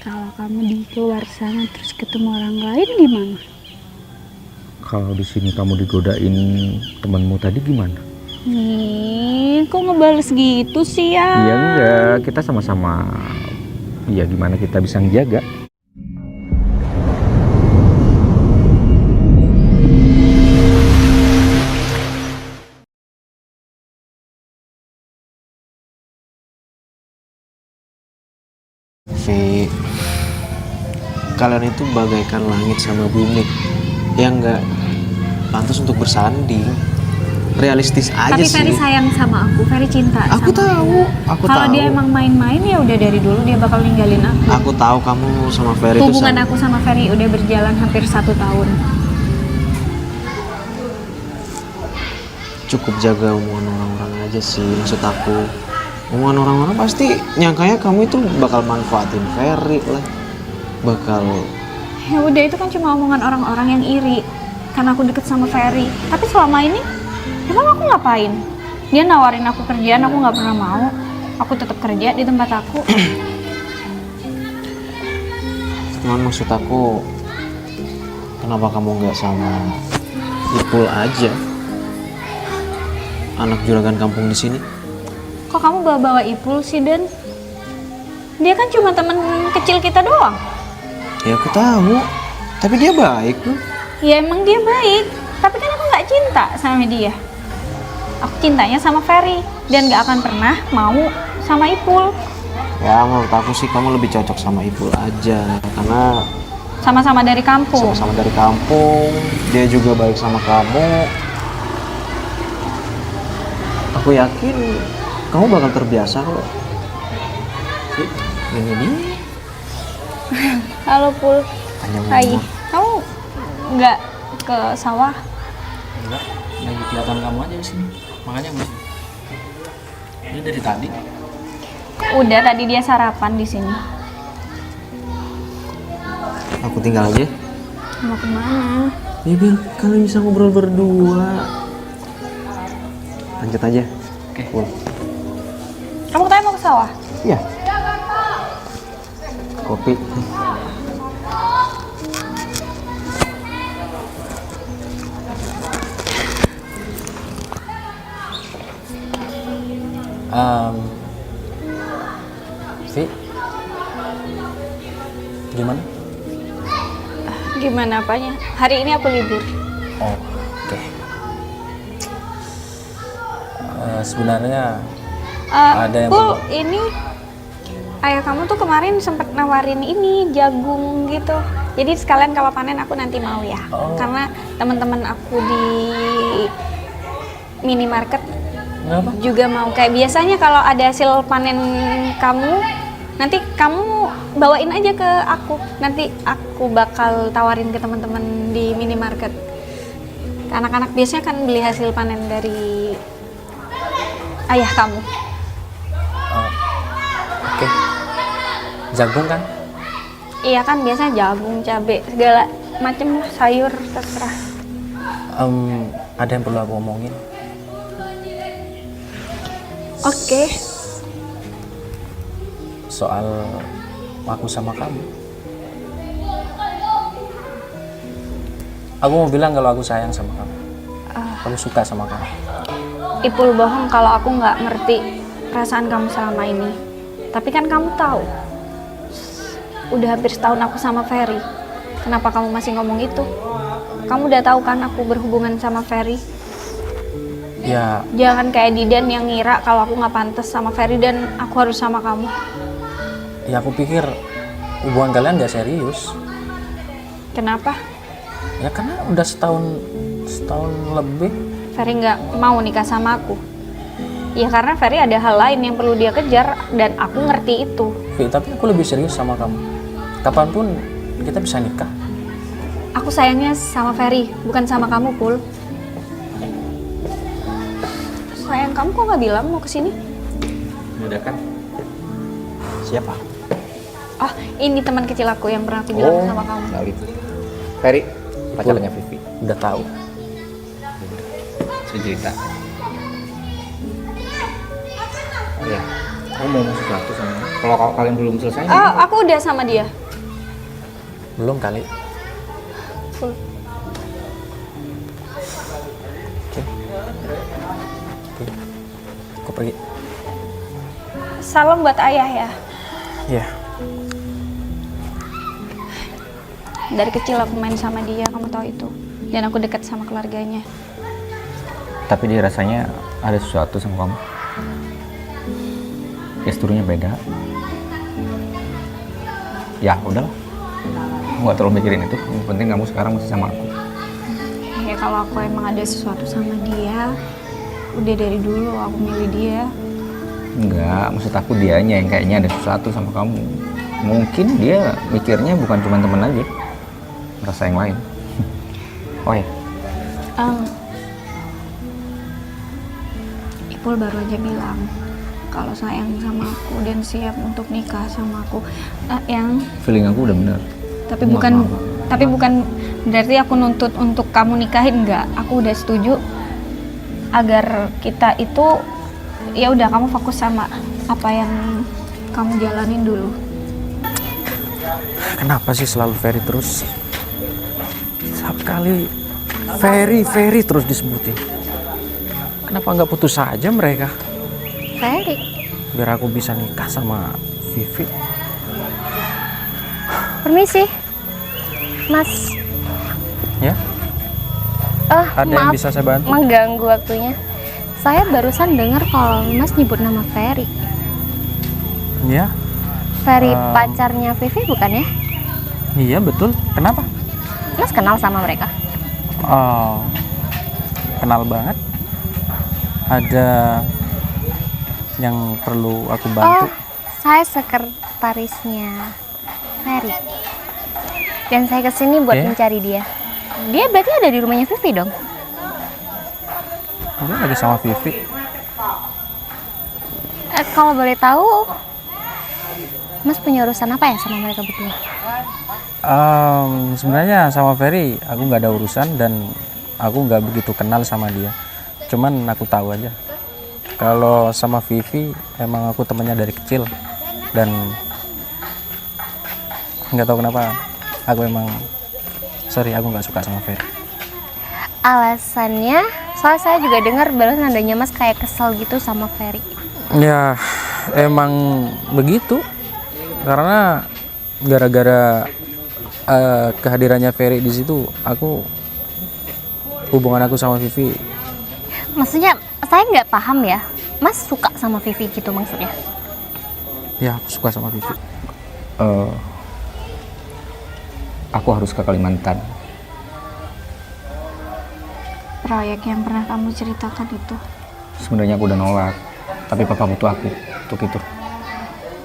Kalau kamu di luar sana terus ketemu orang lain gimana? Kalau di sini kamu digodain temanmu tadi gimana? Kok ngebales gitu sih ya? Iya enggak, kita sama-sama. Iya gimana kita bisa ngejaga? Vi, kalian itu bagaikan langit sama bumi yang nggak pantas untuk bersanding. Realistis aja Tapi sih. Ferry sayang sama aku, Ferry cinta Aku sama tahu, aku Kalau tahu. dia emang main-main ya udah dari dulu dia bakal ninggalin aku. Aku tahu kamu sama Ferry itu Hubungan aku sama Ferry udah berjalan hampir 1 tahun. cukup jaga omongan orang-orang aja sih. Maksud aku, omongan orang-orang pasti nyangkanya kamu itu bakal manfaatin Ferry lah, bakal. Ya udah itu kan cuma omongan orang-orang yang iri karena aku deket sama Ferry. Tapi selama ini emang aku ngapain? Dia nawarin aku kerjaan, aku nggak pernah mau. Aku tetap kerja di tempat aku. Cuman maksud aku, kenapa kamu nggak sama Ipul aja, anak juragan kampung di sini? Kok kamu bawa-bawa Ipul sih, Den? Dia kan cuma temen kecil kita doang. Ya aku tahu, tapi dia baik tuh. Ya emang dia baik, tapi kan aku nggak cinta sama dia. Aku cintanya sama Ferry dan nggak akan pernah mau sama Ipul. Ya menurut aku sih kamu lebih cocok sama Ipul aja, karena Sama-sama dari kampung. sama-sama dari kampung, dia juga baik sama kamu. Aku yakin kamu bakal terbiasa kok. Ini dia. Halo Pul. Panjang Hai. umur. Kamu nggak ke sawah? Enggak, lagi kelihatan kamu aja di sini. Makanya masih. Ini dari tadi. Udah tadi dia sarapan di sini. Aku tinggal aja. Mau kemana? Ya biar kalian bisa ngobrol berdua. Lanjut aja. Oke. Pul. Kamu katanya mau ke sawah? Iya. Kopi. Vi, gimana? Gimana apanya? Hari ini aku libur. Oh, oke. Sebenarnya ada yang Pul, ini ayah kamu tuh kemarin sempet nawarin ini jagung gitu. Jadi sekalian kalau panen aku nanti mau ya. Oh. Karena teman-teman aku di minimarket Kenapa? juga mau. Kayak biasanya kalau ada hasil panen kamu, nanti kamu bawain aja ke aku. Nanti aku bakal tawarin ke teman-teman di minimarket. Anak-anak biasanya kan beli hasil panen dari ayah kamu. Oke. Jagung kan? Iya kan biasanya jagung, cabai, segala macem sayur terserah. Ada yang perlu aku omongin. Oke. Soal aku sama kamu. Aku mau bilang kalau aku sayang sama kamu. Aku suka sama kamu. Ipul bohong kalau aku nggak ngerti perasaan kamu selama ini. Tapi kan kamu tahu, udah hampir setahun aku sama Ferry. Kenapa kamu masih ngomong itu? Kamu udah tahu kan aku berhubungan sama Ferry. Ya, Jangan kayak Didan yang ngira kalau aku nggak pantas sama Ferry dan aku harus sama kamu. ya aku pikir hubungan kalian gak serius. Kenapa? Ya karena udah setahun lebih. Ferry nggak mau nikah sama aku. Ya karena Ferry ada hal lain yang perlu dia kejar dan aku ngerti itu. Tapi aku lebih serius sama kamu. Kapanpun kita bisa nikah. Aku sayangnya sama Ferry, bukan sama kamu, Pul. Sayang kamu kok nggak bilang mau kesini? Udah kan? Siapa? Oh, ini teman kecil aku yang pernah aku bilang sama kamu. Tahu itu. Ferry, pacarnya Vivi. Udah tahu. Saya cerita. Oh ya, Aku mau sesuatu sama. Kalau kalian belum selesai. Oh, aku udah sama dia. Belum kali. Full. Oke. Aku pergi. Salam buat ayah ya. Iya. Dari kecil aku main sama dia, kamu tahu itu. Dan aku dekat sama keluarganya. Tapi dia rasanya ada sesuatu sama kamu. Gesturnya beda. Ya udahlah. Aku nggak terlalu mikirin itu. Yang penting kamu sekarang masih sama aku. Ya kalau aku emang ada sesuatu sama dia, udah dari dulu aku milih dia. Enggak, maksud aku dianya yang kayaknya ada sesuatu sama kamu. Mungkin dia mikirnya bukan cuma teman aja, merasa yang lain. Oh ya, Ipul baru aja bilang kalau sayang sama aku dan siap untuk nikah sama aku. Yang feeling aku udah bener. tapi bukan berarti aku nuntut untuk kamu nikahin, enggak. Aku udah setuju agar kita itu ya udah kamu fokus sama apa yang kamu jalanin dulu. Kenapa sih selalu Ferry terus? Setiap kali Ferry terus disebutin. Kenapa nggak putus saja mereka? Ferry. Biar aku bisa nikah sama Vivi. Permisi, Mas. Ya? Ada yang Maaf, bisa saya bantu? mengganggu waktunya. Saya barusan dengar kalau Mas nyebut nama Ferry. Ya? Ferry pacarnya Vivi bukan ya? Iya betul. Kenapa? Mas kenal sama mereka? Oh, kenal banget. Ada yang perlu aku bantu? Oh, saya sekretarisnya Ferry. Dan saya kesini buat mencari dia. Dia berarti ada di rumahnya Vivi dong? Dia lagi sama Vivi. Kalau boleh tahu, Mas punya urusan apa ya sama mereka berdua? Sebenarnya sama Ferry aku nggak ada urusan dan aku nggak begitu kenal sama dia. Cuman aku tahu aja kalau sama Vivi emang aku temannya dari kecil dan nggak tahu kenapa aku emang aku nggak suka sama Ferry. Alasannya, soalnya saya juga dengar barusan adanya Mas kayak kesel gitu sama Ferry. Ya emang begitu karena gara-gara kehadirannya Ferry di situ hubungan aku sama Vivi. Maksudnya saya nggak paham ya, Mas suka sama Vivi gitu maksudnya? Ya aku suka sama Vivi. Aku harus ke Kalimantan. Proyek yang pernah kamu ceritakan itu. Sebenarnya aku udah nolak, tapi papa butuh aku untuk itu.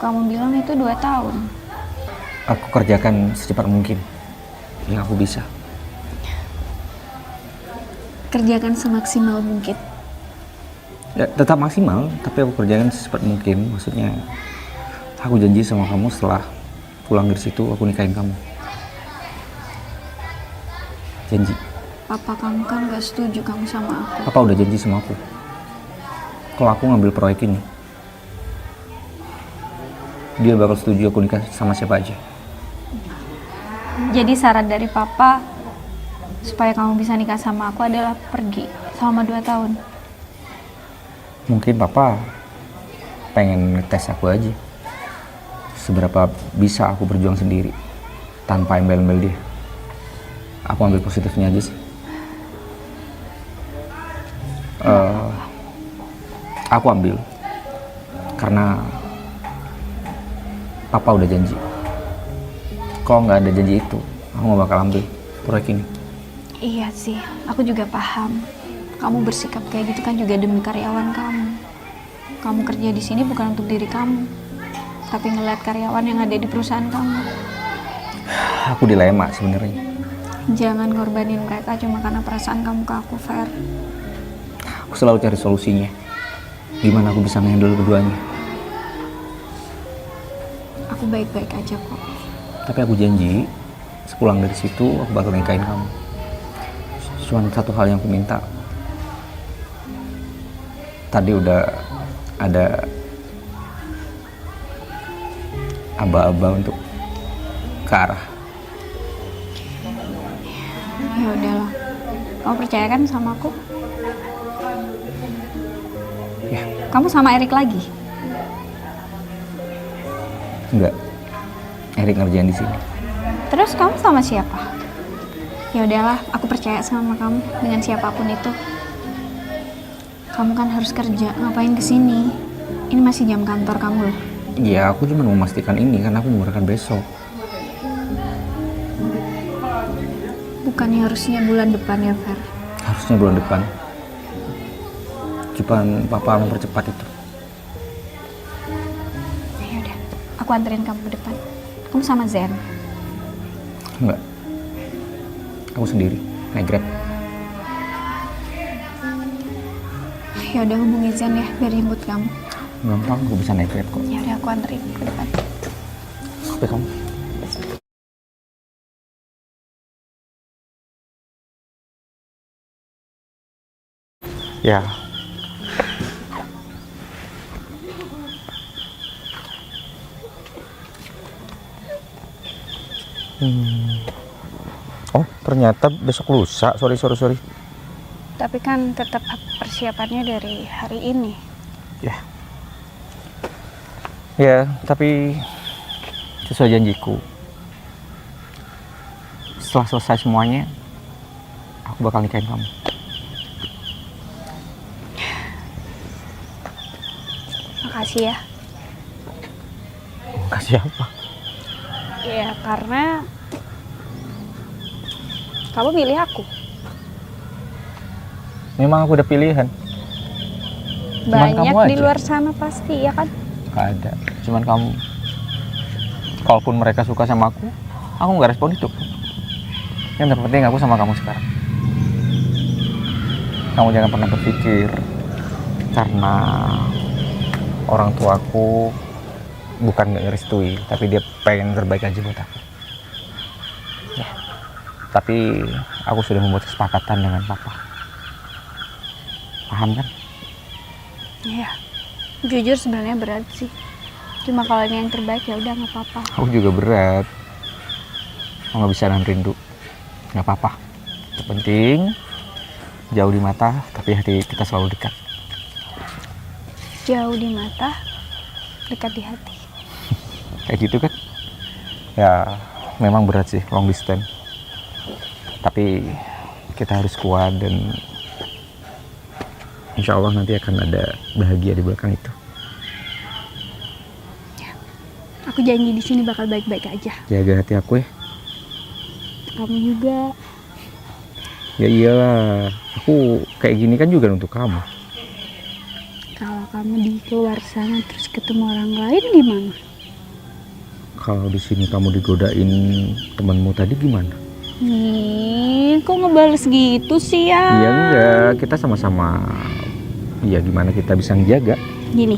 Kamu bilang itu 2 tahun. Aku kerjakan secepat mungkin yang aku bisa. Kerjakan semaksimal mungkin. Ya, tetap maksimal, tapi aku kerjakan secepat mungkin. Maksudnya, aku janji sama kamu setelah pulang dari situ aku nikahin kamu. Janji. Papa kamu kan gak setuju kamu sama aku. Papa udah janji sama aku. Kalau aku ngambil proyek ini, dia bakal setuju aku nikah sama siapa aja. Jadi syarat dari papa supaya kamu bisa nikah sama aku adalah pergi selama 2 tahun. Mungkin papa pengen ngetes aku aja. Seberapa bisa aku berjuang sendiri tanpa embel-embel dia. Aku ambil positifnya aja sih. Aku ambil karena papa udah janji. Kalau nggak ada janji itu, aku nggak bakal ambil proyek ini. Iya sih, aku juga paham. Kamu bersikap kayak gitu kan juga demi karyawan kamu. Kamu kerja di sini bukan untuk diri kamu, tapi ngeliat karyawan yang ada di perusahaan kamu. Aku dilema sebenarnya. Jangan ngorbanin mereka cuma karena perasaan kamu ke aku, Fer. Aku selalu cari solusinya. Gimana aku bisa menghandle keduanya. Aku baik-baik aja kok. Tapi aku janji, sepulang dari situ aku bakal nikahin kamu. Cuma satu hal yang aku minta. Tadi udah ada aba-aba untuk ke arah. Ya udahlah. Kamu percaya kan sama aku? Ya, Kamu sama Erik lagi? enggak. Erik ngerjain di sini. Terus kamu sama siapa? Ya udahlah, aku percaya sama kamu dengan siapapun itu. Kamu kan harus kerja, ngapain kesini? Ini masih jam kantor kamu loh. Ya, aku cuma memastikan ini karena aku mau berangkat besok. Bukannya harusnya bulan depan ya, Fer? Harusnya bulan depan. Cuman papa mempercepat itu. Ya udah, aku anterin kamu ke depan. Kamu sama Zen. Enggak. Aku sendiri, naik Grab. Ya udah, hubungi Zen ya, biar jemput kamu. Gampang, aku bisa naik Grab kok. Ya udah, aku anterin ke depan. Sampai kamu. Ya. Oh, ternyata besok lusa. Sorry. Tapi kan tetap persiapannya dari hari ini. Ya. Ya, tapi sesuai janjiku. Setelah selesai semuanya, aku bakal nikahin kamu. Makasih ya. Kasih apa? Ya karena kamu milih aku. Memang aku udah pilihan. Cuman Banyak kamu di aja. luar sana pasti, ya kan? Gak ada. Cuman kamu. Kalaupun mereka suka sama aku nggak respon itu. Yang terpenting aku sama kamu sekarang. Kamu jangan pernah berpikir karena orang tuaku bukan nggak ngerestui, tapi dia pengen terbaik aja buat aku. Ya. Tapi aku sudah membuat kesepakatan dengan papa. Paham kan? Iya. Jujur sebenarnya berat sih. Cuma kalau ini yang terbaik ya udah nggak apa-apa. Aku juga berat. Aku nggak bisa nahan rindu. Nggak apa-apa. Yang penting jauh di mata, tapi hati kita selalu dekat. Jauh di mata, dekat di hati. Kayak gitu kan? Ya, memang berat sih long distance. Tapi kita harus kuat dan insya Allah nanti akan ada bahagia di belakang itu. Aku janji di sini bakal baik-baik aja. Jaga hati aku ya. Kamu juga. Ya iyalah, aku kayak gini kan juga untuk kamu. Kalau kamu di keluar sana terus ketemu orang lain gimana? Kalau di sini kamu digodain temanmu tadi gimana? Kok ngebales gitu sih ya? Ya enggak, kita sama-sama. Ya gimana kita bisa ngejaga? Gini,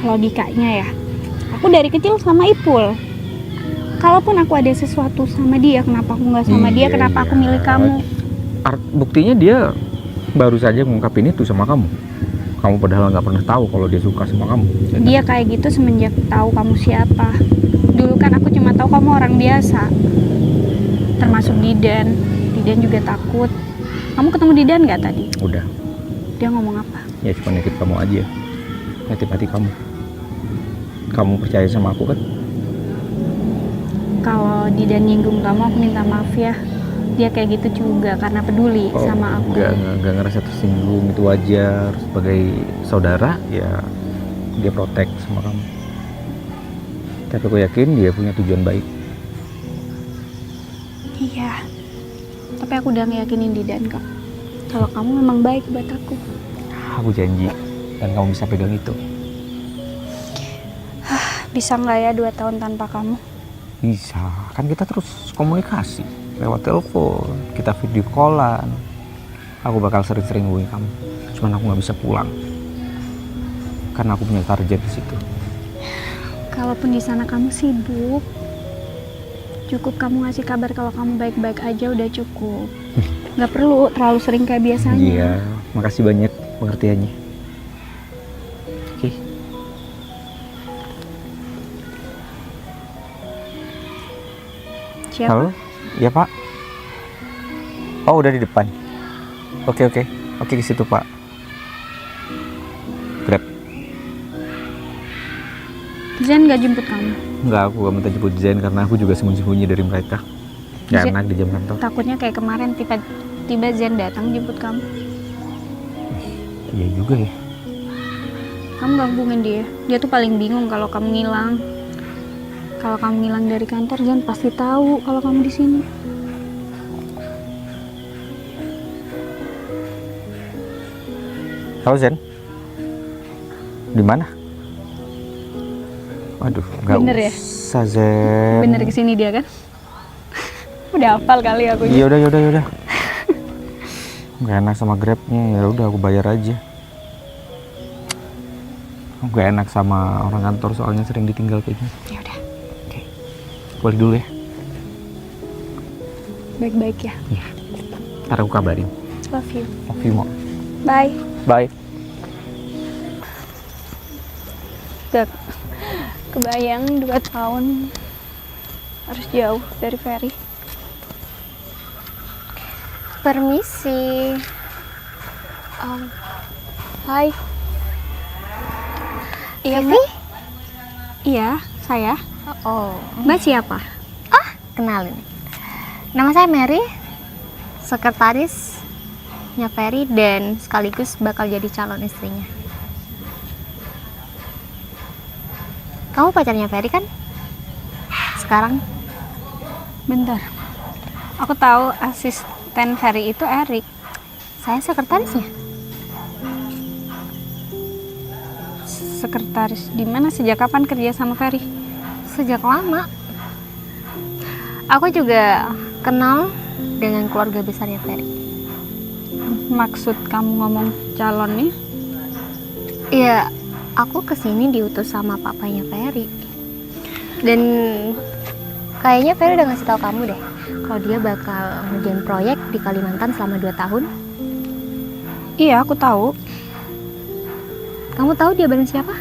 logikanya ya. Aku dari kecil sama Ipul. Kalaupun aku ada sesuatu sama dia, kenapa aku nggak sama dia? Kenapa aku milih kamu? Buktinya dia baru saja ngungkapin itu sama kamu. Kamu padahal nggak pernah tahu kalau dia suka sama kamu. Dia kayak gitu semenjak tahu kamu siapa. Dulu kan aku cuma tahu kamu orang biasa. Termasuk Didan. Didan juga takut. Kamu ketemu Didan nggak tadi? Udah, Dia ngomong apa? ya cuma nitip kamu aja. Nitip hati kamu. Kamu percaya sama aku kan? Kalau Didan nyinggung kamu, aku minta maaf ya. Dia kayak gitu juga karena peduli sama aku. Nggak ngerasa tersinggung, itu wajar. Sebagai saudara, ya dia protek sama kamu. Tapi aku yakin dia punya tujuan baik. Iya. Tapi aku udah ngeyakinin Didan kok. Kalau kamu memang baik buat aku. Aku janji, dan kamu bisa pegang itu. Bisa nggak ya 2 tahun tanpa kamu? Bisa, kan kita terus komunikasi lewat telepon, kita video callan. Aku bakal sering-sering hubungi kamu. Cuman aku nggak bisa pulang karena aku punya target di situ. Kalaupun di sana kamu sibuk, cukup kamu ngasih kabar kalau kamu baik-baik aja udah cukup. Nggak perlu terlalu sering kayak biasanya. Iya, makasih banyak pengertiannya. Oke. Siapa? Halo? Ya Pak? Oh udah di depan. Oke, ke situ Pak. Grab. Zen gak jemput kamu? Enggak, aku gak minta jemput Zen karena aku juga sembunyi-sembunyi dari mereka. Gak Zen- enak di jam kantor. Takutnya kayak kemarin tiba-tiba Zen datang jemput kamu. Iya juga ya. Kamu gak hubungin dia. Dia tuh paling bingung kalau kamu ngilang. Kalau kamu ngilang dari kantor, Zen pasti tahu kalau kamu di sini. Halo Zen. Di mana? Waduh, nggak Bener ya? usah Zen. Bener kesini dia kan? Udah hafal kali aku. Iya udah. Gak enak sama Grabnya, ya udah aku bayar aja. Aku gak enak sama orang kantor soalnya sering ditinggal kayak gini. Ya udah, Balik dulu ya. baik-baik ya. Ntar aku kabarin. Love you. Love you, Mo. Bye. Bye. Udah kebayang 2 tahun harus jauh dari Ferry. Permisi. Hai. Iya, Vivi? Mbak. Iya, saya. Oh, Mbak siapa? kenalin. Nama saya Mary, sekretarisnya Ferry dan sekaligus bakal jadi calon istrinya. Kamu pacarnya Ferry kan? Sekarang? Bentar. Aku tahu asisten Ferry itu Erik. Saya sekretarisnya. Sekretaris di mana? Sejak kapan kerja sama Ferry? Sejak lama. Aku juga kenal dengan keluarga besarnya Ferry. Maksud kamu ngomong calon nih? Iya, aku kesini diutus sama papanya Ferry. Dan kayaknya Ferry udah ngasih tahu kamu deh kalau dia bakal ngerjain proyek di Kalimantan selama 2 tahun. Iya, aku tahu. Kamu tahu dia bareng siapa?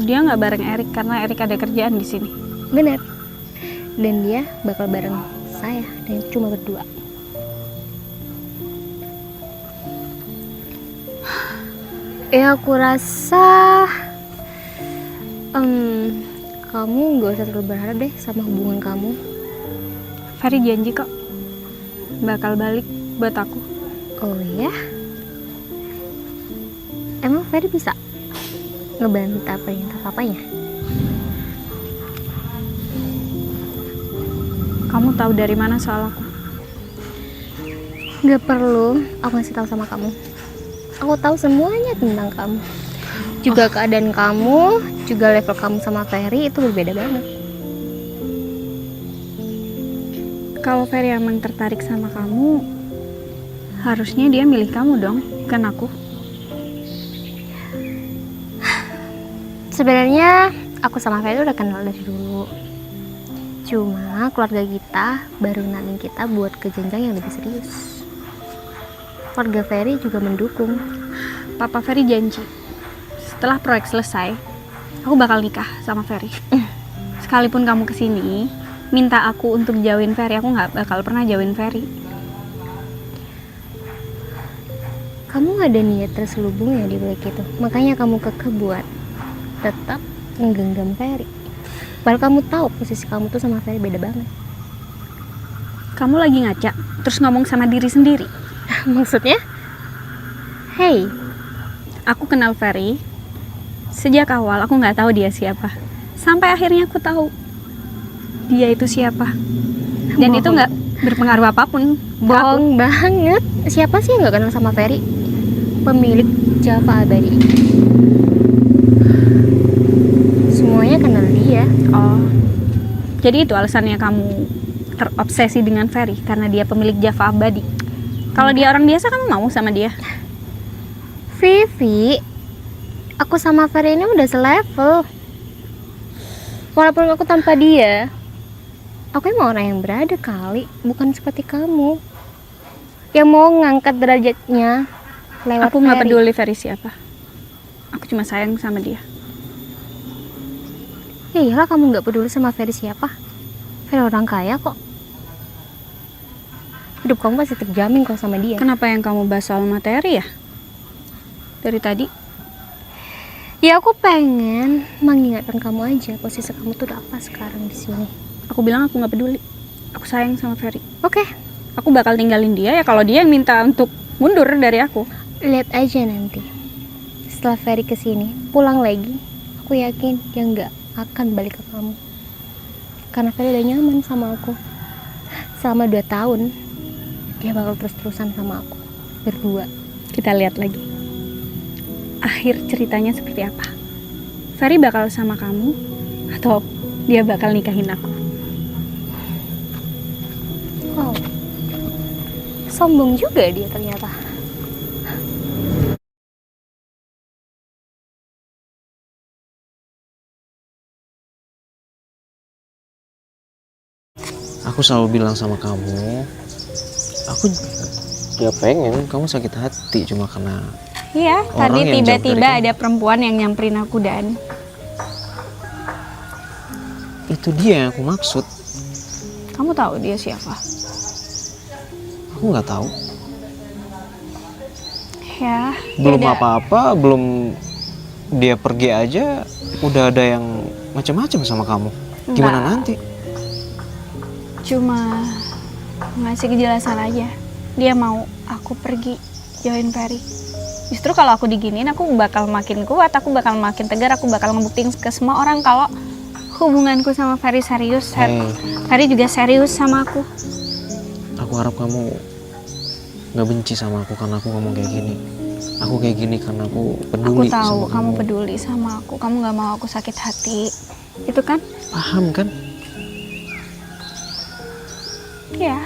Dia nggak bareng Erik karena Erik ada kerjaan di sini. Bener. Dan dia bakal bareng saya dan cuma berdua. Ya aku rasa kamu gak usah terlalu berharap deh sama hubungan kamu. Ferry janji kok bakal balik buat aku. Oh ya? Emang Ferry bisa ngebantah perintah papanya? Kamu tahu dari mana soal aku? Gak perlu aku ngasih tahu sama kamu. Aku tahu semuanya tentang kamu. Juga keadaan kamu, juga level kamu sama Ferry itu berbeda banget. Kalau Ferry emang tertarik sama kamu, harusnya dia milih kamu dong, bukan aku. Sebenarnya aku sama Ferry udah kenal dari dulu. Cuma keluarga kita baru nanti kita buat ke jenjang yang lebih serius. Keluarga Ferry juga mendukung. Papa Ferry janji, setelah proyek selesai, aku bakal nikah sama Ferry. Sekalipun kamu kesini, minta aku untuk jauhin Ferry, aku nggak bakal pernah jauhin Ferry. Kamu gak ada niat terselubung ya di balik itu. Makanya kamu kekeh buat tetap menggenggam Ferry. Padahal kamu tahu posisi kamu tuh sama Ferry beda banget. Kamu lagi ngaca, terus ngomong sama diri sendiri. Maksudnya? Hey, Aku kenal Ferry. Sejak awal aku nggak tahu dia siapa. Sampai akhirnya aku tahu dia itu siapa. Dan itu nggak berpengaruh apapun. ke aku. bohong banget. Siapa sih yang gak kenal sama Ferry? Pemilik Java Abadi. Semuanya kenal dia. Oh, jadi itu alasannya kamu terobsesi dengan Ferry karena dia pemilik Java Abadi. Kalau dia orang biasa, kamu mau sama dia? Vivi, aku sama Ferry ini udah selevel. Walaupun aku tanpa dia, aku emang orang yang berada kali, bukan seperti kamu yang mau ngangkat derajatnya lewat Aku nggak Ferry. peduli Ferry siapa. Aku cuma sayang sama dia. Ya iyalah kamu nggak peduli sama Ferry siapa. Ferry orang kaya kok. Hidup kamu pasti terjamin kok sama dia. Kenapa yang kamu bahas soal materi ya? Dari tadi? Ya aku pengen mengingatkan kamu aja posisi kamu tuh udah apa sekarang di sini. Aku bilang aku nggak peduli. Aku sayang sama Ferry. Oke, Aku bakal tinggalin dia ya kalau dia yang minta untuk mundur dari aku. lihat aja nanti. Setelah Ferry kesini, pulang lagi, aku yakin dia nggak akan balik ke kamu. Karena Ferry udah nyaman sama aku. Selama 2 tahun, dia bakal terus-terusan sama aku. Berdua. Kita lihat lagi. Akhir ceritanya seperti apa? Ferry bakal sama kamu atau dia bakal nikahin aku? Wow. Sombong juga dia ternyata. Aku selalu bilang sama kamu, aku ya pengen kamu sakit hati cuma karena Iya, Orang tadi yang jauh dari tiba-tiba kamu. ada perempuan yang nyamperin aku dan itu dia yang aku maksud. kamu tahu dia siapa? Aku nggak tahu. Ya, Belum yaudah. apa-apa, belum dia pergi aja udah ada yang macam-macam sama kamu. Gimana Enggak. nanti? Cuma ngasih kejelasan aja. Dia mau aku pergi join Ferry. Justru kalau aku diginiin aku bakal makin kuat, aku bakal makin tegar, aku bakal ngebuktiin ke semua orang kalau hubunganku sama Ferry serius. Hey, Ferry juga serius sama aku. aku harap kamu nggak benci sama aku karena aku ngomong kayak gini. Aku kayak gini karena aku Aku peduli tahu sama kamu peduli sama aku. Kamu nggak mau aku sakit hati. Itu kan? Paham kan? Iya.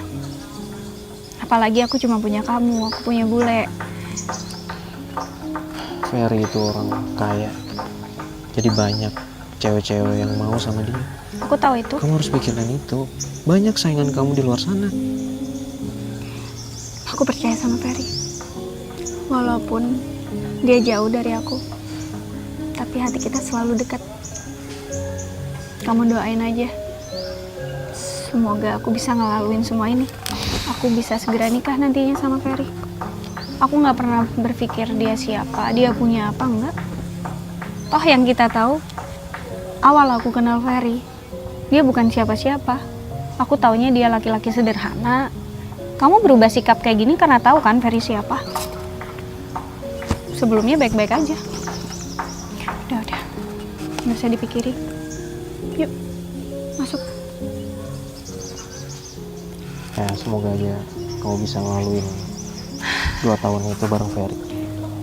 Apalagi aku cuma punya kamu, aku punya bule. Ferry itu orang kaya. Jadi banyak cewek-cewek yang mau sama dia. Aku tahu itu. Kamu harus pikirkan itu. Banyak saingan kamu di luar sana. Aku percaya sama Ferry. Walaupun dia jauh dari aku, tapi hati kita selalu dekat. Kamu doain aja. Semoga aku bisa ngelaluin semua ini. Aku bisa segera nikah nantinya sama Ferry. Aku nggak pernah berpikir dia siapa, dia punya apa enggak. Toh yang kita tahu, awal aku kenal Ferry, dia bukan siapa-siapa. Aku taunya dia laki-laki sederhana. Kamu berubah sikap kayak gini karena tahu kan Ferry siapa? Sebelumnya baik-baik aja. Udah. Nggak usah dipikirin. Yuk, masuk. Ya semoga aja kamu bisa ngelaluin 2 tahun itu bareng Ferry.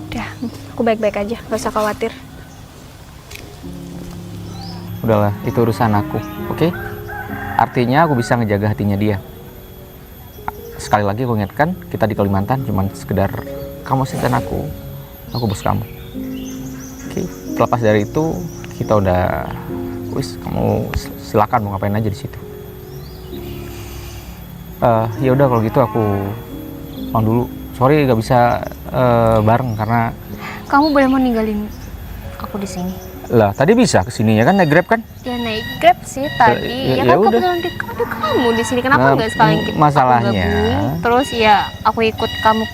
Udah, aku baik-baik aja, gak usah khawatir. Udahlah, itu urusan aku, oke? Artinya aku bisa ngejaga hatinya dia. Sekali lagi aku ingatkan, kita di Kalimantan cuman sekedar kamu asisten aku bos kamu. Oke, terlepas dari itu kita udah, kamu silakan mau ngapain aja di situ. Ya udah kalau gitu aku pulang dulu. Sorry gak bisa bareng karena Kamu boleh mau ninggalin aku di sini. lah tadi bisa kesininya kan naik Grab kan? Ya naik Grab sih tadi. Ya Ya kan udah. kebetulan ada kamu di sini. Kenapa Nah, nggak sekalian kita masalahnya- aku gabung? Terus ya aku ikut kamu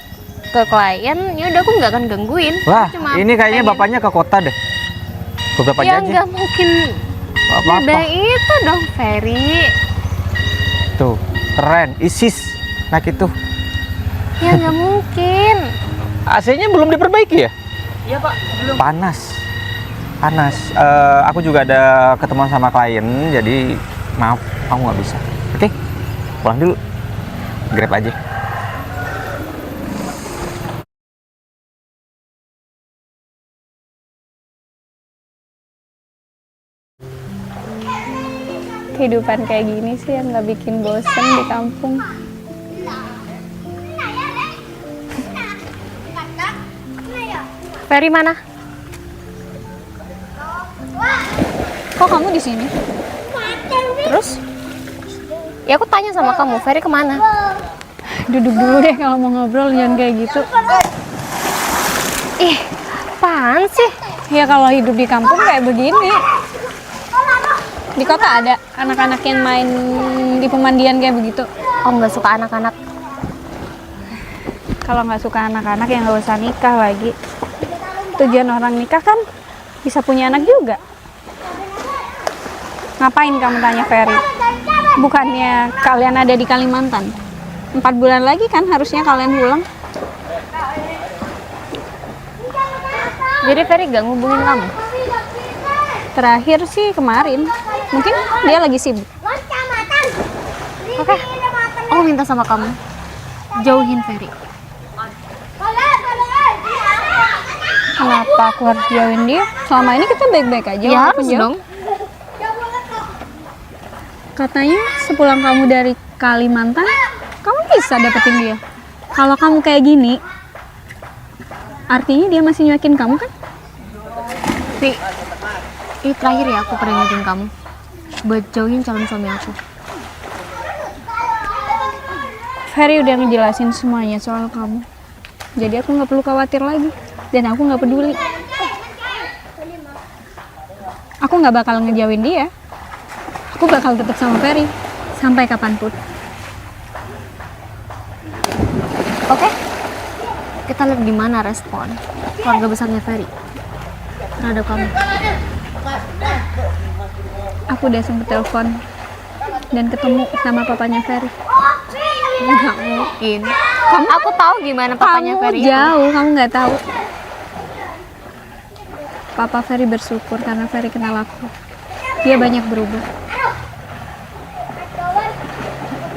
ke klien. Ya udah aku nggak akan gangguin. Wah, Cuma ini kayaknya pengen- bapaknya ke kota deh. Beberapa Ya aja. nggak mungkin. Apa-apa. Beda itu dong Ferry. Tuh, keren. Isis. Nah gitu. Ya nggak mungkin. AC-nya belum diperbaiki ya? Iya Pak, belum. Panas. Aku juga ada ketemuan sama klien, jadi maaf, kamu nggak bisa. Oke, pulang dulu. Grab aja. Kehidupan kayak gini sih yang nggak bikin bosen di kampung. Ferry mana? Kok kamu di sini? Terus? Ya aku tanya sama kamu, Ferry kemana? Duduk dulu deh kalau mau ngobrol, jangan kayak gitu. Ih, apaan sih? Ya kalau hidup di kampung kayak begini. Di kota ada anak-anak yang main di pemandian kayak begitu. Oh, nggak suka anak-anak. Kalau nggak suka anak-anak ya nggak usah nikah lagi. Tujuan orang nikah kan bisa punya anak juga. Ngapain kamu tanya Ferry? Bukannya kalian ada di Kalimantan? 4 bulan lagi kan harusnya kalian pulang. Jadi Ferry gak ngubungin kamu? Terakhir sih kemarin. Mungkin dia lagi sibuk. Oke, aku minta sama kamu, jauhin Ferry. Kenapa aku harus jauhin dia? Selama ini kita baik-baik aja. Ya walaupun harus jauh. dong. Katanya sepulang kamu dari Kalimantan, kamu bisa dapetin dia. Kalau kamu kayak gini, artinya dia masih nyuekin kamu kan? Tapi ini terakhir ya aku pernah ngingetin kamu buat jauhin calon suami aku. Ferry udah ngejelasin semuanya soal kamu. Jadi aku nggak perlu khawatir lagi. Dan aku nggak peduli. Aku nggak bakal ngejauhin dia. Aku bakal tetap sama Ferry sampai kapanpun. Oke, kita lihat gimana respon keluarga besarnya Ferry terhadap kamu. Aku udah sempet telepon dan ketemu sama papanya Ferry. Nggak mungkin. Aku tahu gimana papanya Kamu Ferry itu. jauh, kamu nggak tahu. Papa Ferry bersyukur karena Ferry kenal aku. Dia banyak berubah.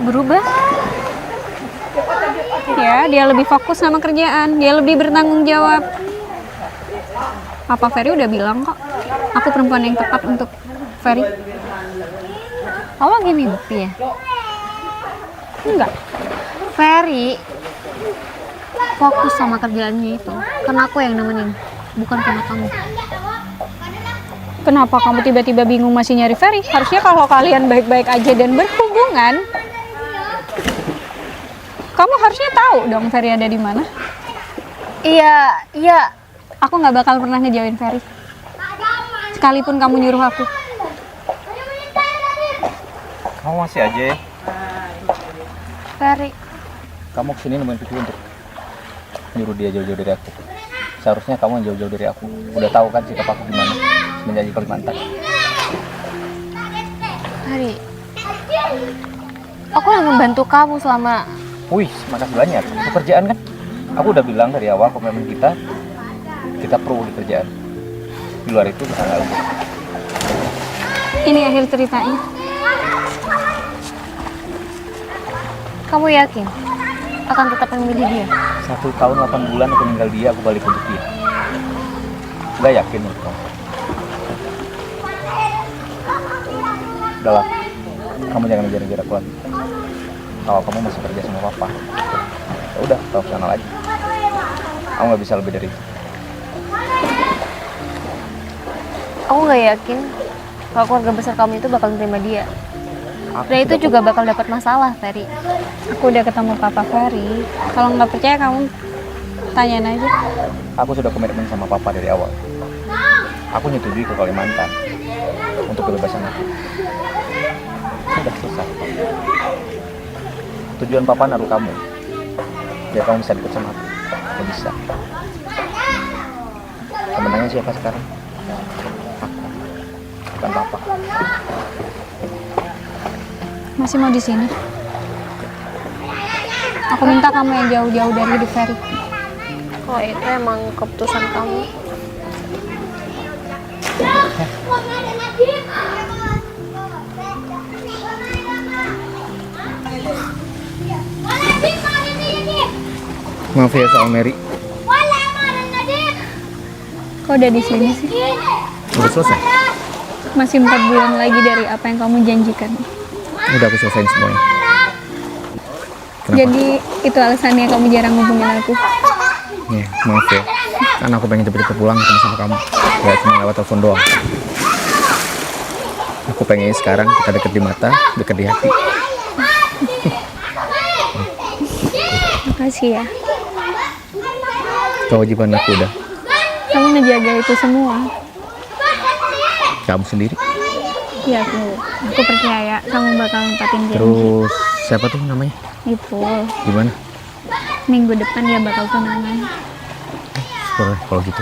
Berubah? Ya, dia lebih fokus sama kerjaan. Dia lebih bertanggung jawab. Papa Ferry udah bilang kok, aku perempuan yang tepat untuk Ferry. Kamu lagi mimpi ya? Enggak. Ferry fokus sama kerjaannya itu karena aku yang nemenin, bukan karena kamu. Kenapa kamu tiba-tiba bingung masih nyari Ferry? Harusnya kalau kalian baik-baik aja dan berhubungan, kamu harusnya tahu dong Ferry ada di mana. Iya. Aku nggak bakal pernah ngejauhin Ferry. Sekalipun kamu nyuruh aku. Kamu masih aja ya? Ferry, Kamu kesini nemuin Vivi untuk nyuruh dia jauh-jauh dari aku. Seharusnya kamu yang jauh-jauh dari aku. Udah tahu kan sikap aku gimana semenjak di Kalimantan. Ferry, aku yang membantu kamu selama. Wih, makasih banyak. Itu kerjaan kan? Aku udah bilang dari awal komitmen kita pro di kerjaan. Di luar itu kita nggak lebih. Ini akhir ceritanya. Kamu yakin akan tetap memilih dia? 1 tahun 8 bulan aku tinggal dia, aku balik untuk dia. Nggak yakin untuk kamu. Udahlah, kamu jangan ngejar-ngejar aku lagi. Kalau kamu masih kerja sama papa, ya udah, profesional aja. Kamu nggak bisa lebih dari itu. Aku nggak yakin kalau keluarga besar kamu itu bakal menerima dia. Dan itu juga bakal dapat masalah, Ferry. Aku udah ketemu Papa Ferry. Kalau nggak percaya kamu tanyain aja. Aku sudah komitmen sama papa dari awal. Aku nyetujui ke Kalimantan untuk kebebasan aku. Sudah selesai. Tujuan papa naruh kamu, biar kamu bisa deket sama aku. Gak bisa. Kemenangnya siapa sekarang? Aku, bukan papa. Masih mau di sini? Aku minta kamu yang jauh-jauh dari hidup Ferry. Kalau itu emang keputusan kamu. Maaf ya soal Mary. Kok udah di sini sih? Udah selesai. Masih 4 bulan lagi dari apa yang kamu janjikan. Udah aku selesaiin semuanya. Kenapa? Jadi itu alasannya kamu jarang hubungin aku. Ya, maaf ya. Karena aku pengen cepet-cepet pulang ketemu sama kamu. Gak cuma lewat telepon doang. Aku pengen sekarang kita deket di mata, deket di hati. Makasih ya. Kewajiban aku udah. Kamu ngejaga itu semua. Kamu sendiri. Iya aku percaya kamu bakal nempatin janji. Terus siapa tuh namanya? Ipul, Gimana? minggu depan dia bakal tunangan. Boleh kalau gitu.